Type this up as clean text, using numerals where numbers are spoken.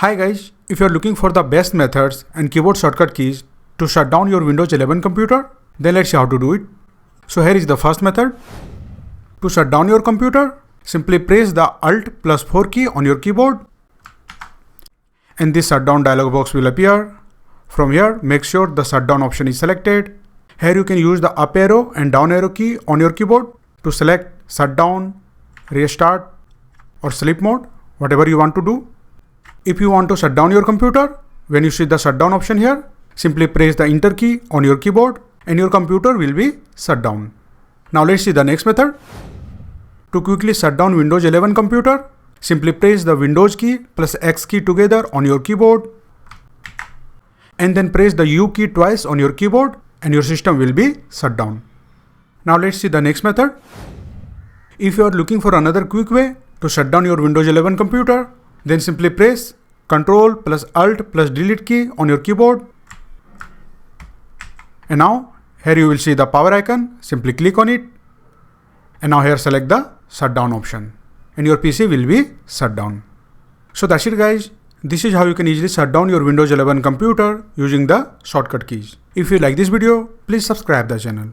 Hi guys, if you are looking for the best methods and keyboard shortcut keys to shut down your Windows 11 computer, then let's see how to do it. So here is the first method. To shut down your computer, simply press the Alt+4 key on your keyboard and this shutdown dialog box will appear. From here, make sure the shutdown option is selected. Here you can use the up arrow and down arrow key on your keyboard to select shutdown, restart or sleep mode, whatever you want to do. If you want to shut down your computer, when you see the shutdown option here, simply press the enter key on your keyboard and your computer will be shut down. Now let's see the next method. To quickly shut down Windows 11 computer, simply press the Windows key plus X key together on your keyboard and then press the U key twice on your keyboard and your system will be shut down. Now let's see the next method. If you are looking for another quick way to shut down your Windows 11 computer, then simply press Ctrl plus Alt plus Delete key on your keyboard. And now here you will see the power icon. Simply click on it. And now here select the shutdown option and your PC will be shut down. So that's it guys. This is how you can easily shut down your Windows 11 computer using the shortcut keys. If you like this video, please subscribe the channel.